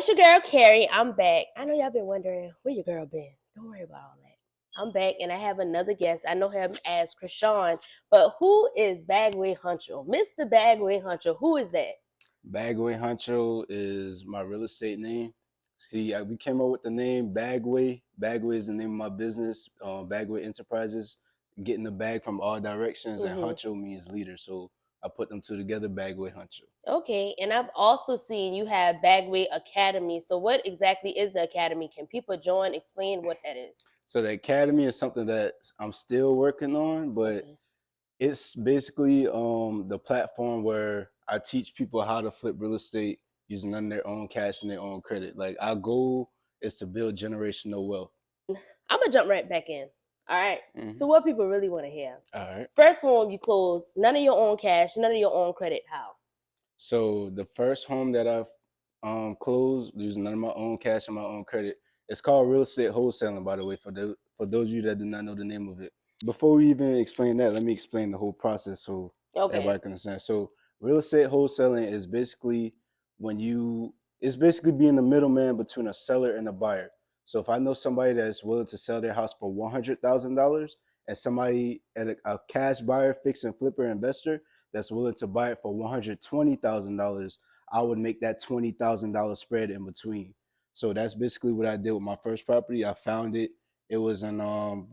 it's your girl Carrie. I'm back. I know y'all been wondering where your girl been. Don't worry about all that. I'm back and I have another guest. I know him as Krishan, but who is Bagway Huncho? Mr. Bagway Huncho, who is that? Bagway Huncho is my real estate name. See, we came up with the name Bagway. Bagway is the name of my business, Bagway Enterprises. Getting the bag from all directions, and Huncho means leader. So I put them two together, Bagway Huncho. Okay, and I've also seen you have Bagway Academy. So what exactly is the academy? Can people join? Explain what that is. So the academy is something that I'm still working on, but it's basically the platform where I teach people how to flip real estate using none of their own cash and their own credit. Like our goal is to build generational wealth. I'm gonna jump right back in. All right. So what people really want to hear. All right. First home you close, none of your own cash, none of your own credit. How? So the first home that I've closed using none of my own cash and my own credit, it's called real estate wholesaling, by the way, for those of you that do not know the name of it. Before we even explain that, let me explain the whole process so everybody can understand. So real estate wholesaling is basically it's basically being the middleman between a seller and a buyer. So if I know somebody that's willing to sell their house for $100,000 and somebody at a cash buyer, fix and flipper investor that's willing to buy it for $120,000, I would make that $20,000 spread in between. So that's basically what I did with my first property. I found it. It was in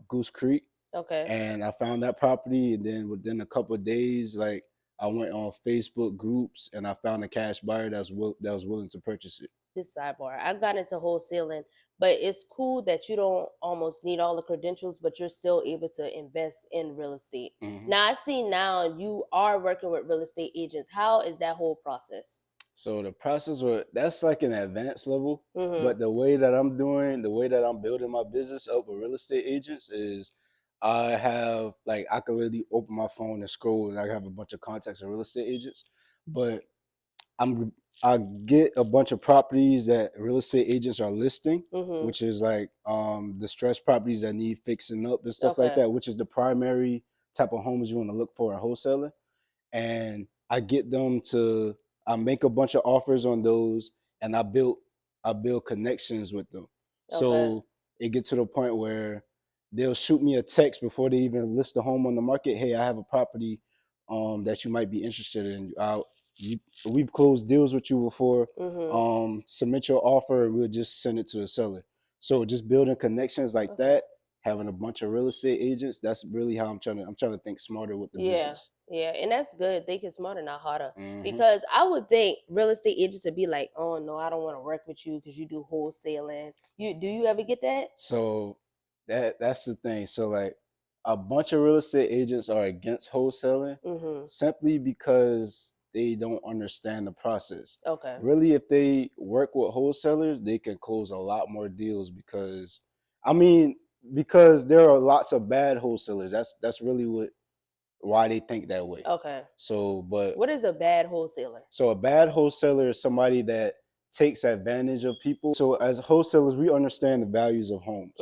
Goose Creek. Okay. And I found that property, and then within a couple of days, like I went on Facebook groups and I found a cash buyer that was willing to purchase it. This sidebar, I've gotten into wholesaling, but it's cool that you don't almost need all the credentials, but you're still able to invest in real estate. Now I see now you are working with real estate agents. How is that whole process? So the process that's like an advanced level, but the way that I'm building my business up with real estate agents is I can literally open my phone and scroll and I have a bunch of contacts of real estate agents, but I get a bunch of properties that real estate agents are listing, which is like distressed properties that need fixing up and stuff like that, which is the primary type of homes you want to look for in wholesaling. And I make a bunch of offers on those, and I build connections with them. So it gets to the point where they'll shoot me a text before they even list the home on the market. Hey, I have a property that you might be interested in. We've closed deals with you before. Submit your offer and we'll just send it to the seller. So just building connections like that, having a bunch of real estate agents, that's really how I'm trying to think smarter with the business. Yeah, and that's good. Thinking smarter, not harder. Because I would think real estate agents would be like, oh no, I don't want to work with you because you do wholesaling. Do you ever get that? So that's the thing. So like a bunch of real estate agents are against wholesaling simply because they don't understand the process. Really, if they work with wholesalers, they can close a lot more deals because there are lots of bad wholesalers. That's really why they think that way. So, but what is a bad wholesaler? So a bad wholesaler is somebody that takes advantage of people. So as wholesalers, we understand the values of homes.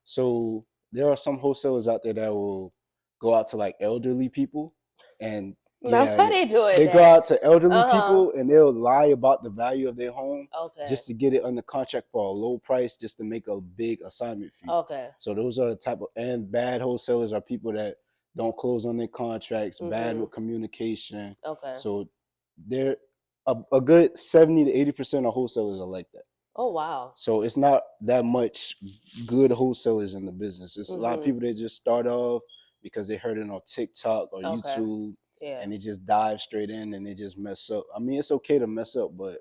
So there are some wholesalers out there that will go out to like elderly people and they go out to elderly people and they'll lie about the value of their home just to get it under contract for a low price, just to make a big assignment fee. So those are the type of, and bad wholesalers are people that don't close on their contracts, bad with communication. So they're a good 70 to 80% of wholesalers are like that. Oh wow. So it's not that much good wholesalers in the business. It's a lot of people that just start off because they heard it on TikTok or YouTube and they just dive straight in and they just mess up. I mean, it's okay to mess up, but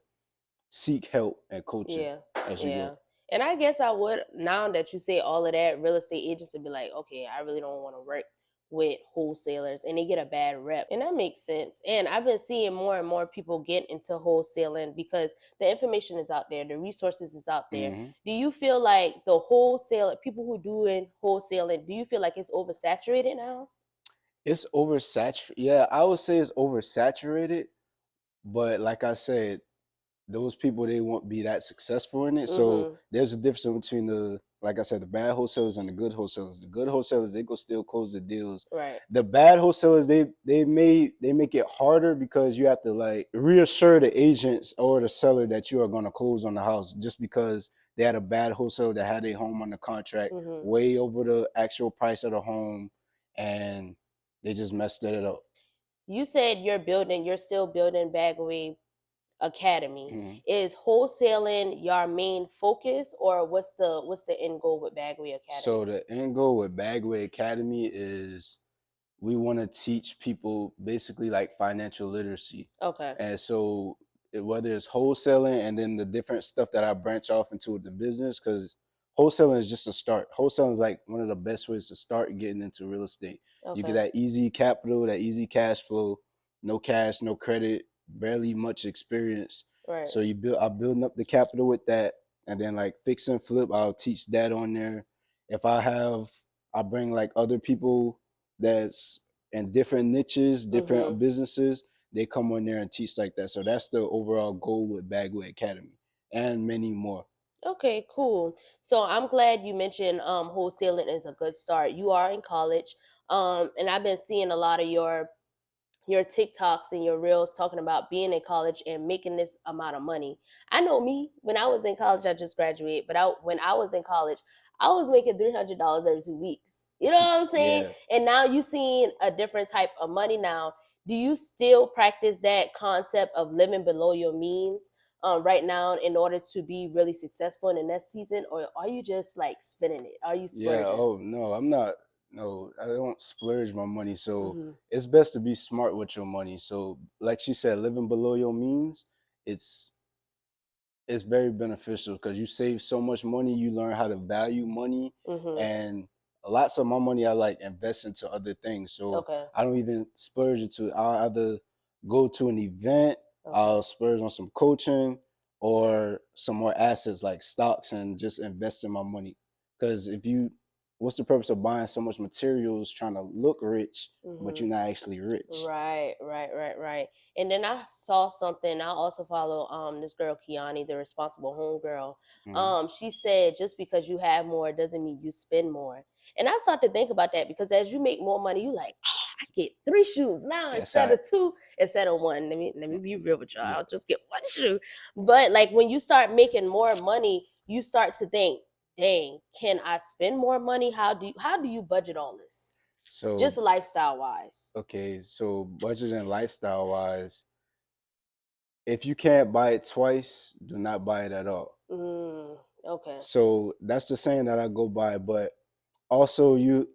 seek help and coaching as you go. And I guess I would, now that you say all of that, real estate agents would be like, okay, I really don't want to work with wholesalers, and they get a bad rep, and that makes sense. And I've been seeing more and more people get into wholesaling because the information is out there, the resources is out there. Do you feel like the wholesaler, people who do in wholesaling, do you feel like it's oversaturated now? It's oversaturated. Yeah, I would say it's oversaturated, but like I said, those people, they won't be that successful in it. So there's a difference between like I said, the bad wholesalers and the good wholesalers. The good wholesalers, they go still close the deals. Right. The bad wholesalers, they make it harder because you have to like reassure the agents or the seller that you are going to close on the house just because they had a bad wholesaler that had a home under contract Hmm. way over the actual price of the home, and they just messed it up. You said you're still building Bagway Academy. Mhm. Is wholesaling your main focus, or what's the end goal with Bagway So Academy? the end goal with Bagway Academy is we want to teach people basically like financial literacy. Okay. And so whether it's wholesaling and then the different stuff that I branch off into the business, because wholesaling is just a start. Wholesaling is like one of the best ways to start getting into real estate. You get Okay. that easy capital, that easy cash flow, no cash, no credit, barely much experience. Right. So I'm building up the capital with that. And then like fix and flip, I'll teach that on there. If I bring like other people that's in different niches, Mhm. different businesses, they come on there and teach like that. So that's the overall goal with Bagway Academy and many more. Okay, cool. So I'm glad you mentioned wholesaling is a good start. You are in college. And I've been seeing a lot of your TikToks and your reels talking about being in college and making this amount of money. I know me, when I was in college, I just graduated, but when I was in college, I was making $300 every 2 weeks. You know what I'm saying? Yeah. And now you seeing a different type of money now. Do you still practice that concept of living below your means right now in order to be really successful in the next season? Or are you just like spending it? Are you Yeah. splurging? Oh no, I'm not. No, I don't splurge my money. So Hmm. it's best to be smart with your money. So like she said, living below your means, it's it's very beneficial because you save so much money, you learn how to value money, Hmm. and lots of my money I like invest into other things. So Okay. I don't even splurge into it. I'll either go to an event, Okay. I'll splurge on some coaching or some more assets like stocks and just invest in my money. Because if you what's the purpose of buying so much materials trying to look rich, but Hmm. you're not actually rich? Right, right, right, right. And then I saw something. I also follow this girl Kiani, the responsible home girl. Mhm. She said just because you have more doesn't mean you spend more. And I started to think about that because as you make more money, you like, oh, I get three shoes now Yes, instead I of two, instead of one. Let me be real with y'all. yeah. I'll just get one shoe. But like when you start making more money, you start to think, dang, can I spend more money? How do you budget all this? So Just lifestyle wise. okay, so budget and lifestyle wise, if you can't buy it twice, do not buy it at all. Okay. So that's the saying that I go by, but also you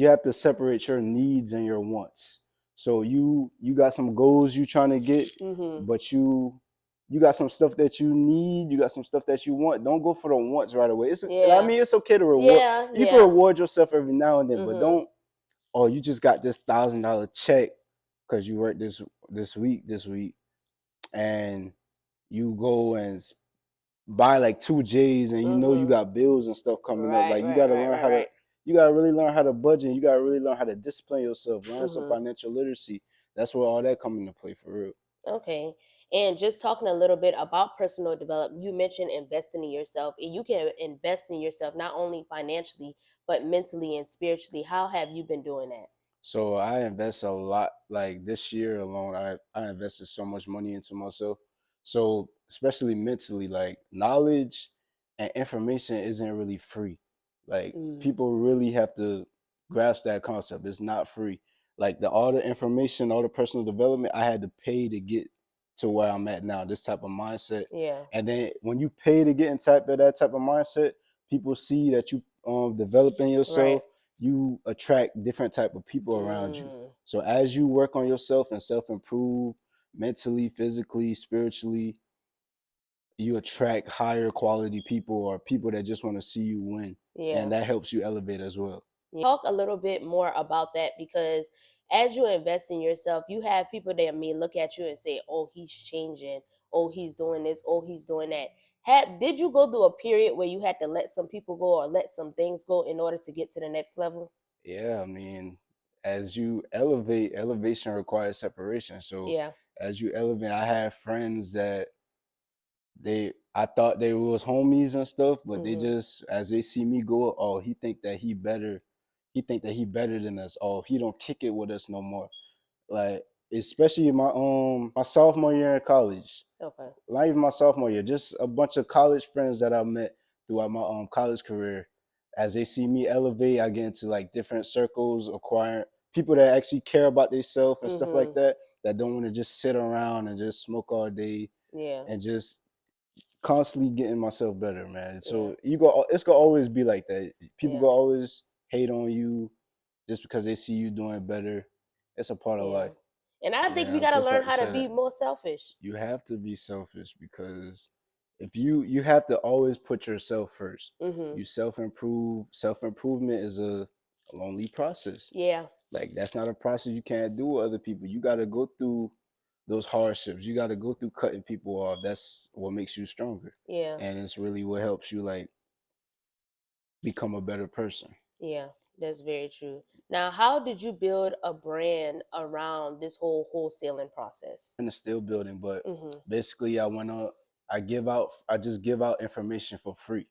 have to separate your needs and your wants. So you got some goals you trying to get, Mhm. but you got some stuff that you need, you got some stuff that you want. Don't go for the wants right away. I Yeah. mean it's okay to reward. Yeah, You can yeah. reward yourself every now and then, but Mhm. don't, oh, you just got this $1,000 check because you worked this week and you go and buy like two J's and you know you Mhm. got bills and stuff coming up. Right, Like right, right, right, right. you gotta really learn how to budget. You gotta really learn how to discipline yourself, learn some Mhm. financial literacy. That's where all that come into play for real. Okay. And just talking a little bit about personal development, you mentioned investing in yourself, and you can invest in yourself not only financially but mentally and spiritually. How have you been doing that? So I invest a lot. Like this year alone, I invested so much money into myself. So especially mentally, like knowledge and information isn't really free. Like Mm. people really have to grasp that concept. It's not free. Like all the information, all the personal development, I had to pay to get to where I'm at now. This type of mindset, Yeah. and then when you pay to get in that type of mindset, people see that you developing Right. yourself, you attract different type of people around you. Mm. So as you work on yourself and self improve mentally, physically, spiritually, you attract higher quality people or people that just want to see you win, and Yeah. that helps you elevate as well. Talk a little bit more about that because as you invest in yourself, you have people that may look at you and say, "Oh, he's changing. Oh, he's doing this. Oh, he's doing that." Did you go through a period where you had to let some people go or let some things go in order to get to the next level? Yeah, I mean, as you elevate, elevation requires separation. So Yeah. as you elevate, I have friends that I thought they was homies and stuff, but they Mhm. just as they see me go, oh, he think that he better. He think that he better than us. Oh, he don't kick it with us no more. Like especially my sophomore year in college. Okay. Not even my sophomore year, just a bunch of college friends that I met throughout my college career. As they see me elevate, I get into like different circles, acquiring people that actually care about themselves and stuff like Mhm. that, that don't want to just sit around and just smoke all day Yeah. and just constantly getting myself better, man. Yeah. So it's gonna always be like that. People Yeah. gonna always hate on you just because they see you doing better. It's a part of Yeah. life. And I think Yeah, we I'm gotta just learn about to how to say be that. more selfish. You have to be selfish because if you have to always put yourself first. Mhm. You self-improve. Self-improvement is a lonely process. Yeah. Like that's not a process you can't do with other people. You gotta go through those hardships. You gotta go through cutting people off. That's what makes you stronger. Yeah. And it's really what helps you like become a better person. Yeah. That's very true. Now, how did you build a brand around this whole wholesaling process? In the still building, but Mhm. basically I just give out information for free.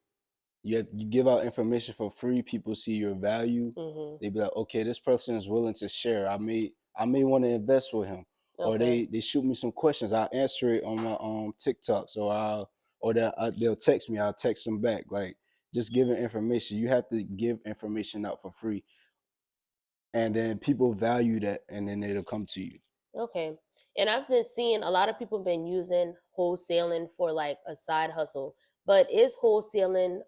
You give out information for free, people see your value. Mhm. They be like, okay, this person is willing to share. I may want to invest with him. Or Okay. they shoot me some questions. I'll answer it on my TikToks, or they'll text me. I'll text them back. Like just giving information. You have to give information out for free, and then people value that, and then they'll come to you. Okay. And I've been seeing a lot of people been using wholesaling for like a side hustle. But is wholesaling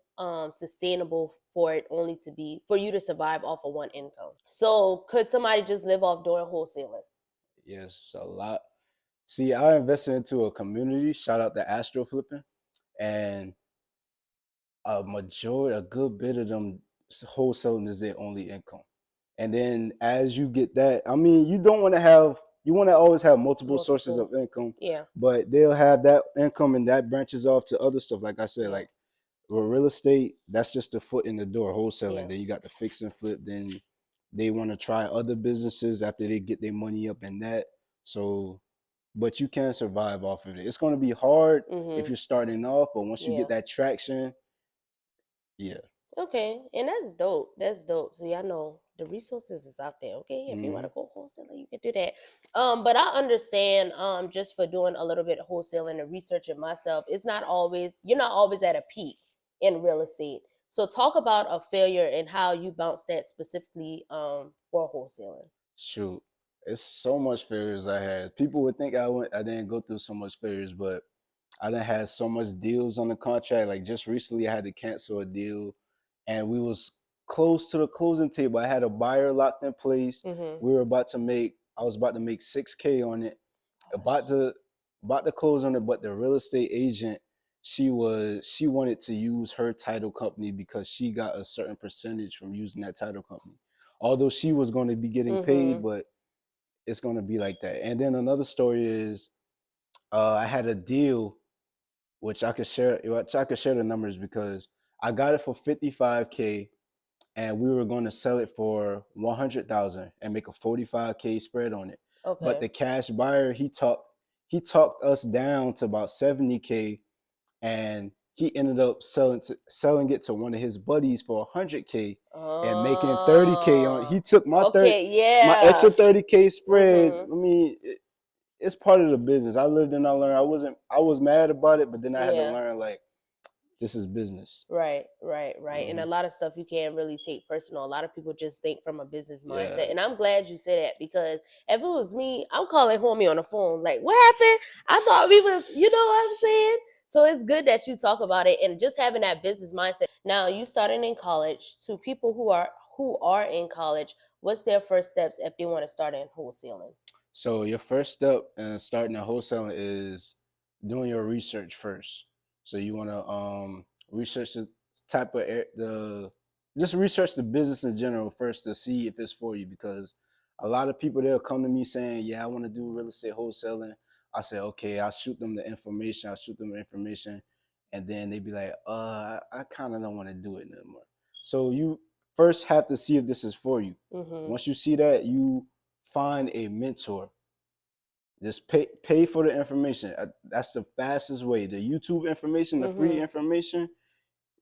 sustainable for it only to be for you to survive off of one income? So could somebody just live off doing wholesaling? Yes, a lot. See, I invested into a community. Shout out to Astro Flipping, and a good bit of them wholesaling is their only income. And then as you get that, I mean, you want to always have multiple sources Multiple. of income, Yeah. but they'll have that income and that branches off to other stuff. Like I said, Yeah. like with real estate, that's just the foot in the door, wholesaling. Yeah. Then you got the fix and flip. Then they want to try other businesses after they get their money up in that. So, but you can survive off of it. It's going to be hard if Mhm. you're starting off, but once you get Yeah. that traction, yeah. Okay, and that's dope. That's dope. So y'all know the resources is out there. Okay, if you want Hmm. to go wholesaling, you can do that. But I understand. Just for doing a little bit of wholesaling and researching myself, it's not always you're not always at a peak in real estate. So talk about a failure and how you bounced that specifically for wholesaling. Shoot, it's so much failures I had. People would think I didn't go through so much failures, but I done had so much deals on the contract. Like just recently, I had to cancel a deal, and we was close to the closing table. I had a buyer locked in place. Mm-hmm. I was about to make 6K on it. Oh About shit. to about to close on it, but the real estate agent, she wanted to use her title company because she got a certain percentage from using that title company. Although she was going to be getting paid, Mm-hmm. but it's going to be like that. And then another story is I had a deal which I could share the numbers because I got it for 55K and we were going to sell it for 100,000 and make a 45K spread on it. But Okay. the cash buyer, he talked us down to about 70K, and he ended up selling it to one of his buddies for 100K and making 30K on. He Oh. took Okay. my extra Yeah. 30K spread. Mm-hmm. I mean, it's part of the business. I lived and I learned. I was mad about it, but then I had to Yeah. learn like this is business. Right, right, right. And a Hmm. lot of stuff you can't really take personal. A lot of people just think from a business mindset. Yeah. And I'm glad you said that because if it was me, I'm calling homie on the phone. Like, what happened? I thought we was, you know what I'm saying? So it's good that you talk about it and just having that business mindset. Now you starting in college to people who are in college, what's their first steps if they want to start in wholesaling? So your first step in starting a wholesaling is doing your research first. So you want to research the type of the just research the business in general first to see if it's for you, because a lot of people they'll come to me saying, "Yeah, I want to do real estate wholesaling." I say, "Okay," I'll shoot them the information. And then they be like, I kind of don't want to do it no more." So you first have to see if this is for you. Mm-hmm. Once you see that, you find a mentor. Just pay for the information. That's the fastest way. The YouTube information, the free information,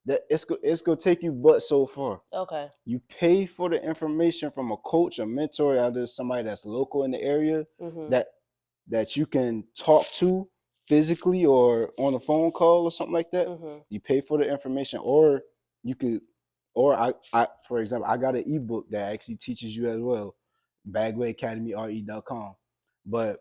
that it's gonna take you but so far. Okay. You pay for the information from a coach, a mentor, either somebody that's local in the area that that you can talk to physically or on a phone call or something like that. You pay for the information, or you could, or I for example, I got an ebook that actually teaches you as well, bagwayacademyre.com. But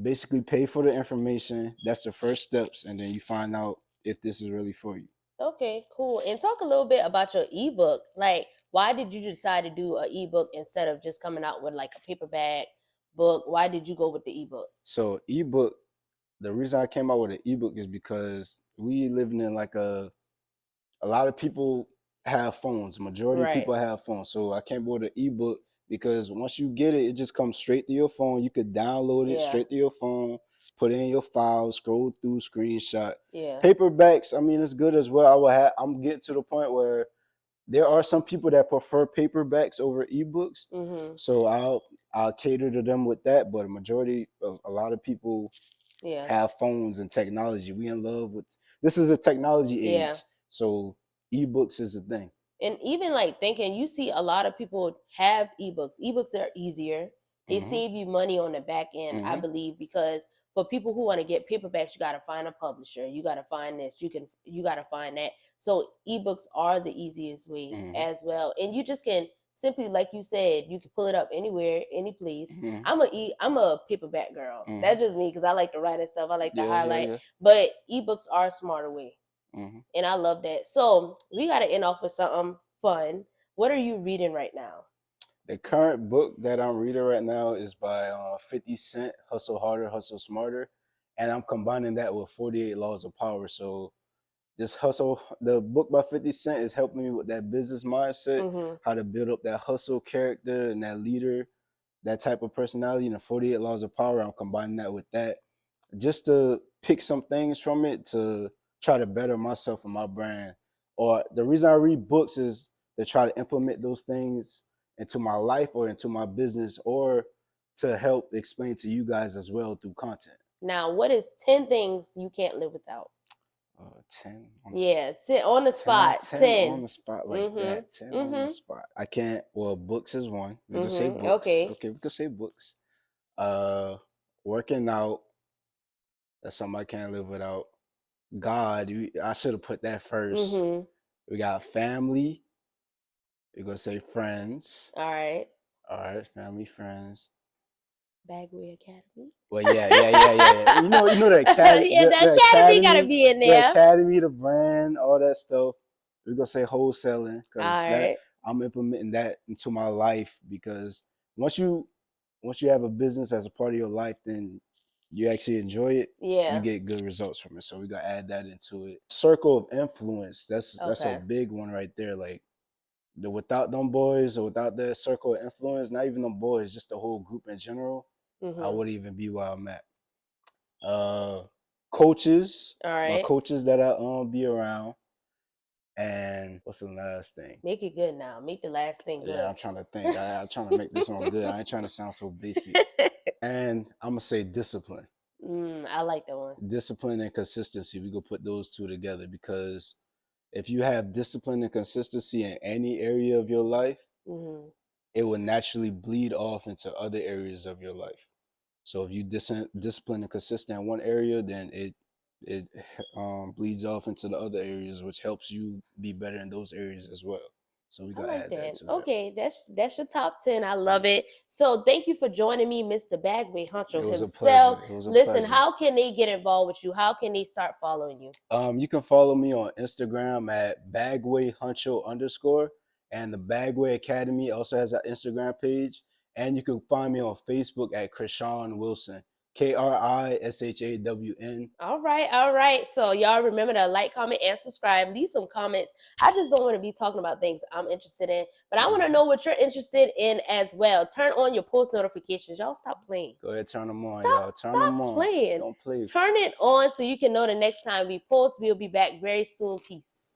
basically pay for the information. That's the first steps, and then you find out if this is really for you. Okay, cool. And talk a little bit about your ebook. Like, why did you decide to do an ebook instead of just coming out with like a paperback book? Why did you go with the ebook? So ebook, the reason I came out with an ebook is because we living in like a lot of people have phones. Majority of people have phones. So I came up with an ebook because once you get it, it just comes straight to your phone. You could download it straight to your phone, put in your files, scroll through, screenshot. Yeah. Paperbacks, I mean, it's good as well. I'm getting to the point where there are some people that prefer paperbacks over ebooks. So I'll cater to them with that. But a majority, a lot of people have phones and technology. We in love with, this is a technology age. So ebooks is a thing. And even like thinking, you see a lot of people have ebooks. Ebooks are easier. They save you money on the back end, I believe, because for people who want to get paperbacks, you got to find a publisher. You got to find this. You got to find that. So ebooks are the easiest way as well. And you just can simply, like you said, you can pull it up anywhere, any place. I'm a paperback girl. That's just me because I like to write and stuff. I like to highlight. But ebooks are a smarter way. And I love that. So we got to end off with something fun. What are you reading right now? The current book that I'm reading right now is by 50 Cent, Hustle Harder, Hustle Smarter. And I'm combining that with 48 Laws of Power. So this hustle, the book by 50 Cent is helping me with that business mindset, how to build up that hustle character and that leader, that type of personality. And the 48 Laws of Power, I'm combining that with that just to pick some things from it to try to better myself and my brand. Or the reason I read books is to try to implement those things into my life or into my business, or to help explain to you guys as well through content. Now, what is 10 things you can't live without? 10 on the 10 on the spot. 10 on the spot like that. 10 on the spot. I can't. Well, books is one. We can say books. Okay, we can say books. Working out. That's something I can't live without. God, I should have put that first. We got family. We're gonna say friends. All right. Family, friends. Bagway Academy. Well, yeah. You know the academy. Yeah, the academy gotta be in there. The academy, the brand, all that stuff. We're gonna say wholesaling because I'm implementing that into my life, because once you have a business as a part of your life, then you actually enjoy it. You get good results from it. So we're gonna add that into it. Circle of influence. That's a big one right there. Like without them boys or without that circle of influence, not even them boys, just the whole group in general, I wouldn't even be where I'm at. Coaches. My coaches that I be around. And what's the last thing? Make it good now. Make the last thing good. Yeah, I'm trying to think. I'm trying to make this one good. I ain't trying to sound so basic. And I'm gonna say discipline. I like that one. Discipline and consistency. We go put those two together, because if you have discipline and consistency in any area of your life, it will naturally bleed off into other areas of your life. So if you discipline and consistent in one area, then it bleeds off into the other areas, which helps you be better in those areas as well. So we gotta add that to it. Okay, that's your top 10. I love it. So thank you for joining me, Mr. Bagway Huncho himself. It was a Listen, pleasure. how can they get involved with you? How can they start following you? You can follow me on Instagram at Bagway Huncho _, and the Bagway Academy also has an Instagram page. And you can find me on Facebook at Krishawn Wilson. KRISHAWN. All right. So y'all remember to like, comment, and subscribe. Leave some comments. I just don't want to be talking about things I'm interested in, but I want to know what you're interested in as well. Turn on your post notifications. Y'all stop playing. Go ahead, turn them on, y'all. Turn them on. Stop playing. Don't play. Turn it on so you can know the next time we post. We'll be back very soon. Peace.